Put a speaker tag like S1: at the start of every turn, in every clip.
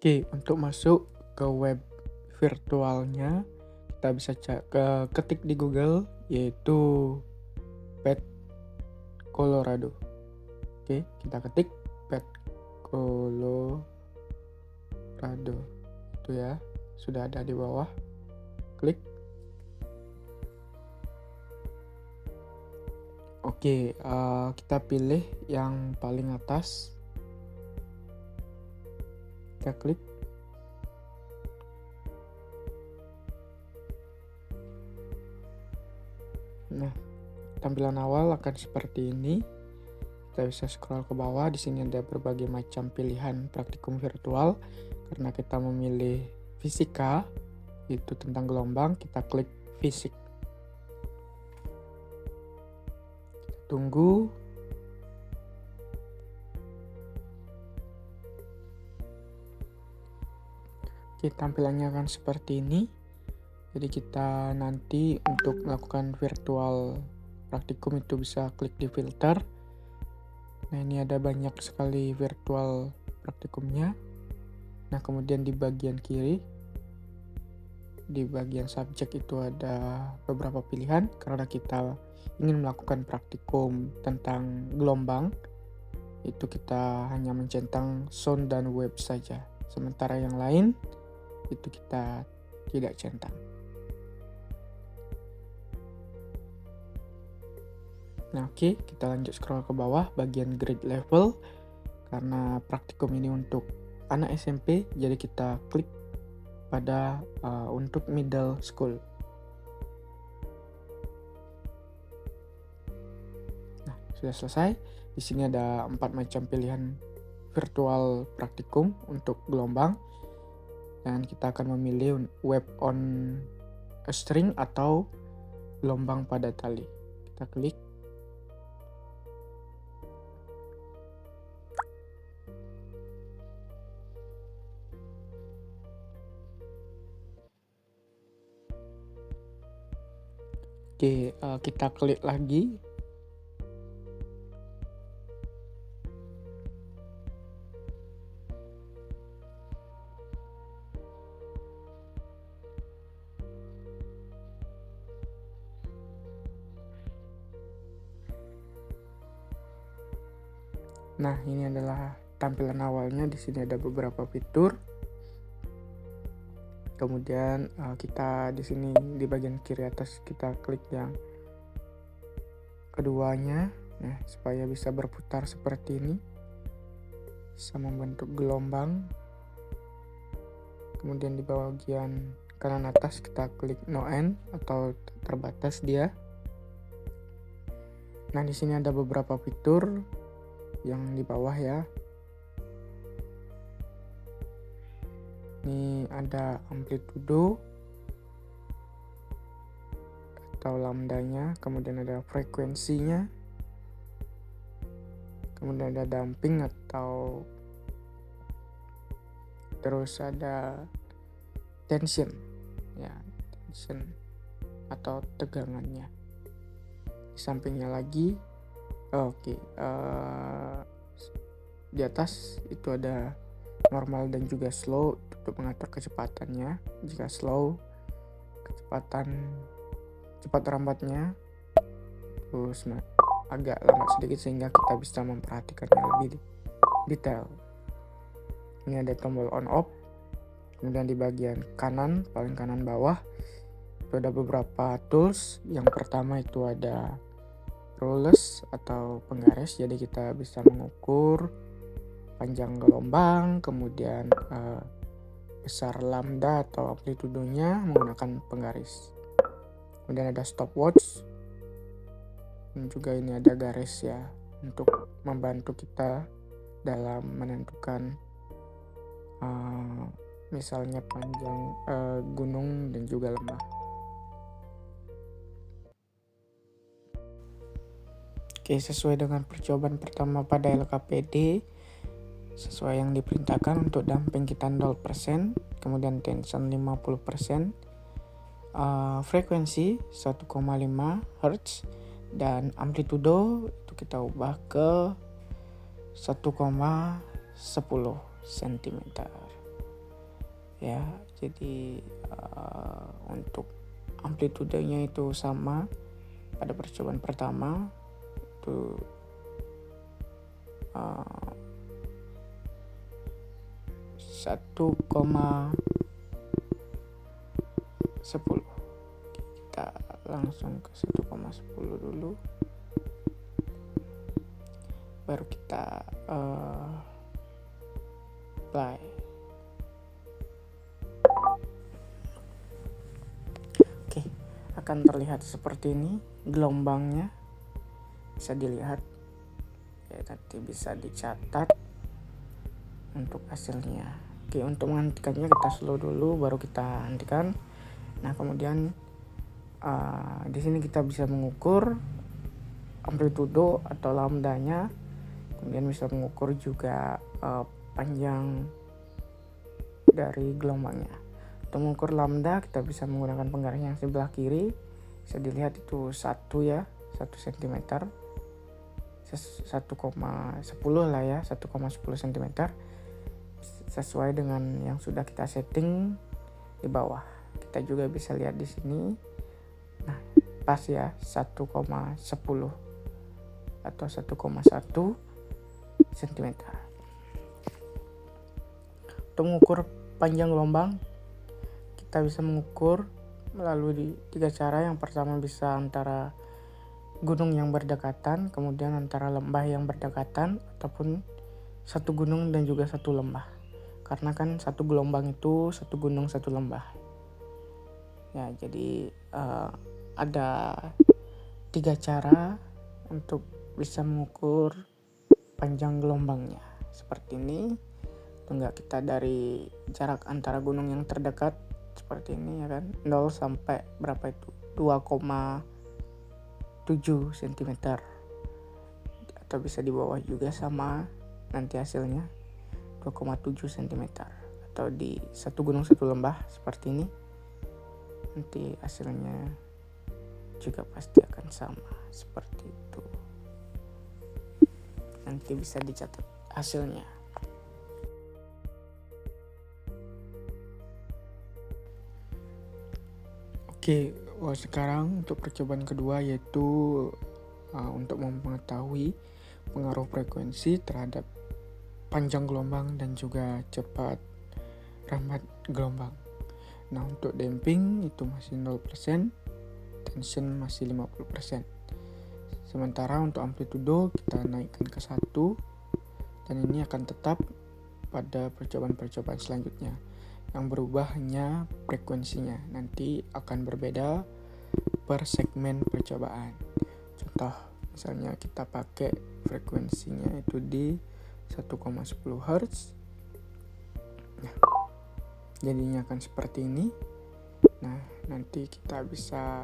S1: Oke, untuk masuk ke web virtualnya, kita bisa ketik di Google, yaitu Pet Colorado. Oke, kita ketik Pet Colorado. Itu ya, sudah ada di bawah. Klik. Oke, kita pilih yang paling atas. Kita klik. Nah, tampilan awal akan seperti ini. Kita bisa scroll ke bawah. Di sini ada berbagai macam pilihan praktikum virtual. Karena kita memilih fisika, itu tentang gelombang, kita klik fisik. Kita tunggu. Oke, tampilannya akan seperti ini. Jadi kita nanti untuk melakukan virtual praktikum itu bisa klik di filter. Nah, ini ada banyak sekali virtual praktikumnya. Nah, kemudian di bagian kiri, di bagian subjek itu ada beberapa pilihan. Karena kita ingin melakukan praktikum tentang gelombang, itu kita hanya mencentang sound dan wave saja. Sementara yang lain, itu kita tidak centang. Nah, oke, kita lanjut scroll ke bawah bagian grade level. Karena praktikum ini untuk anak SMP, jadi kita klik pada untuk middle school. Nah, sudah selesai. Di sini ada 4 macam pilihan virtual praktikum untuk gelombang. Dan kita akan memilih web on a string atau gelombang pada tali. Kita klik. Oke, kita klik lagi. Nah, ini adalah tampilan awalnya. Di sini ada beberapa fitur. Kemudian kita di sini di bagian kiri atas kita klik yang keduanya. Nah, supaya bisa berputar seperti ini. Bisa membentuk gelombang. Kemudian di bagian kanan atas kita klik no end atau terbatas dia. Nah, di sini ada beberapa fitur yang di bawah ya. Ini ada amplitudo atau lambdanya, kemudian ada frekuensinya, kemudian ada damping atau terus ada tension ya, tension atau tegangannya. Di sampingnya lagi di atas itu ada normal dan juga slow untuk mengatur kecepatannya. Jika slow, kecepatan cepat lambatnya terus agak lambat sedikit sehingga kita bisa memperhatikannya lebih detail. Ini ada tombol on off. Kemudian di bagian kanan, paling kanan bawah, itu ada beberapa tools. Yang pertama itu ada rules atau penggaris, jadi kita bisa mengukur panjang gelombang, kemudian besar lambda atau amplitudonya menggunakan penggaris. Kemudian ada stopwatch, dan juga ini ada garis ya untuk membantu kita dalam menentukan misalnya panjang gunung dan juga lembah. Oke, sesuai dengan percobaan pertama pada LKPD, sesuai yang diperintahkan untuk damping kita 0%, kemudian tension 50%, frekuensi 1,5 Hz, dan amplitudo itu kita ubah ke 1,10 cm. ya. Jadi untuk amplitudenya itu sama pada percobaan pertama itu 1,10. Kita langsung ke 1,10 dulu, baru kita apply. Oke, akan terlihat seperti ini gelombangnya, bisa dilihat ya, nanti bisa dicatat untuk hasilnya. Oke, untuk menghentikannya kita slow dulu, baru kita hentikan. Nah, kemudian di sini kita bisa mengukur amplitudo atau lambdanya, kemudian bisa mengukur juga panjang dari gelombangnya. Untuk mengukur lambda kita bisa menggunakan penggaris yang sebelah kiri, bisa dilihat itu 1 ya, 1 cm, 1,10 lah ya, 1,10 cm, sesuai dengan yang sudah kita setting di bawah. Kita juga bisa lihat di sini, nah pas ya, 1,10 atau 1,1 cm. Untuk mengukur panjang gelombang kita bisa mengukur melalui 3 cara. Yang pertama bisa antara gunung yang berdekatan, kemudian antara lembah yang berdekatan, ataupun satu gunung dan juga satu lembah. Karena kan satu gelombang itu satu gunung satu lembah. Ya, jadi ada 3 cara untuk bisa mengukur panjang gelombangnya. Seperti ini. Enggak, kita dari jarak antara gunung yang terdekat seperti ini ya kan, 0 sampai berapa itu, 2,7 cm, atau bisa di bawah juga sama nanti hasilnya 2,7 cm, atau di satu gunung satu lembah seperti ini, nanti hasilnya juga pasti akan sama seperti itu. Nanti bisa dicatat hasilnya. Oke, sekarang untuk percobaan kedua, yaitu untuk mengetahui pengaruh frekuensi terhadap panjang gelombang dan juga cepat rambat gelombang. Nah, untuk damping itu masih 0%, tension masih 50%. Sementara untuk amplitudo kita naikkan ke 1, dan ini akan tetap pada percobaan-percobaan selanjutnya. Yang berubah hanya frekuensinya, nanti akan berbeda per segmen percobaan. Contoh, misalnya kita pakai frekuensinya itu di 1,10 Hz. Nah, jadinya akan seperti ini. Nah, nanti kita bisa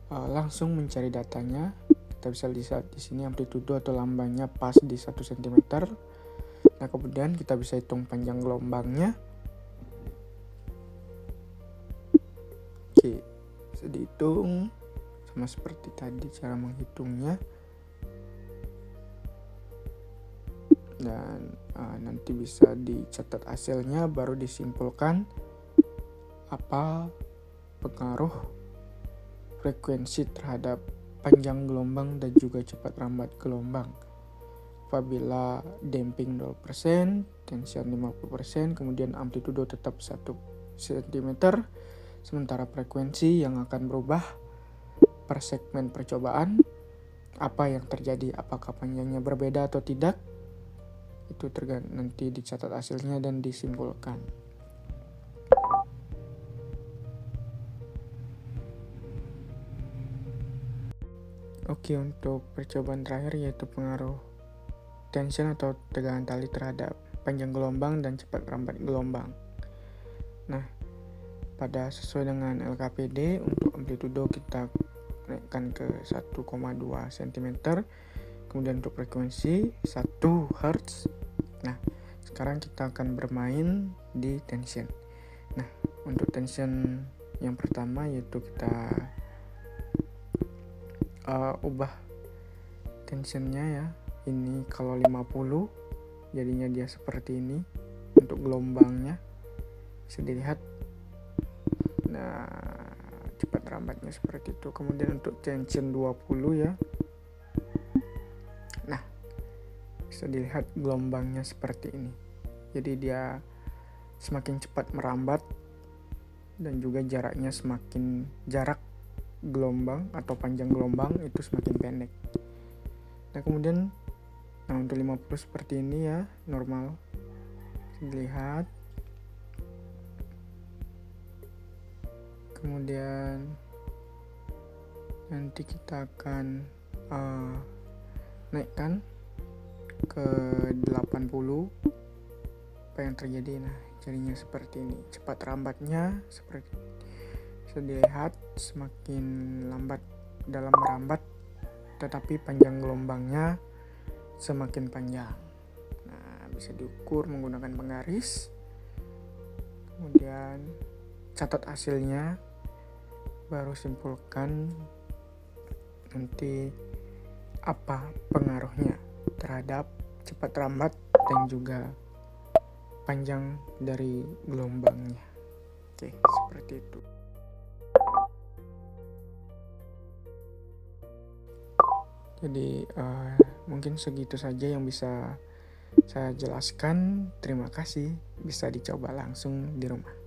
S1: langsung mencari datanya. Kita bisa lihat di sini amplitudo atau lambangnya pas di 1 cm. Nah, kemudian kita bisa hitung panjang gelombangnya. Oke, bisa dihitung sama seperti tadi cara menghitungnya. Dan nanti bisa dicatat hasilnya, baru disimpulkan apa pengaruh frekuensi terhadap panjang gelombang dan juga cepat rambat gelombang. Apabila damping 0%, tension 50%, kemudian amplitudo tetap 1 cm, sementara frekuensi yang akan berubah per segmen percobaan. Apa yang terjadi, apakah panjangnya berbeda atau tidak, itu nanti dicatat hasilnya dan disimpulkan. Oke, untuk percobaan terakhir yaitu pengaruh tension atau tegangan tali terhadap panjang gelombang dan cepat rambat gelombang. Nah, pada sesuai dengan LKPD, untuk amplitudo kita naikkan ke 1,2 cm, kemudian untuk frekuensi 1 Hz. Nah, sekarang kita akan bermain di tension. Nah, untuk tension yang pertama yaitu kita ubah tensionnya ya. Ini kalau 50 jadinya dia seperti ini untuk gelombangnya. bisa dilihat. Nah, cepat rambatnya seperti itu. Kemudian untuk tension 20 ya. Nah, bisa dilihat gelombangnya seperti ini. Jadi dia semakin cepat merambat dan juga jarak gelombang atau panjang gelombang itu semakin pendek. Nah, kemudian untuk 50 seperti ini ya, normal. Dilihat. Kemudian nanti kita akan naikkan ke 80. Apa yang terjadi? Nah, jadinya seperti ini. Cepat rambatnya seperti bisa dilihat semakin lambat dalam merambat, tetapi panjang gelombangnya semakin panjang. Nah, bisa diukur menggunakan penggaris. Kemudian catat hasilnya, baru simpulkan nanti apa pengaruhnya terhadap cepat rambat dan juga panjang dari gelombangnya. Oke, seperti itu. Jadi mungkin segitu saja yang bisa saya jelaskan. Terima kasih, bisa dicoba langsung di rumah.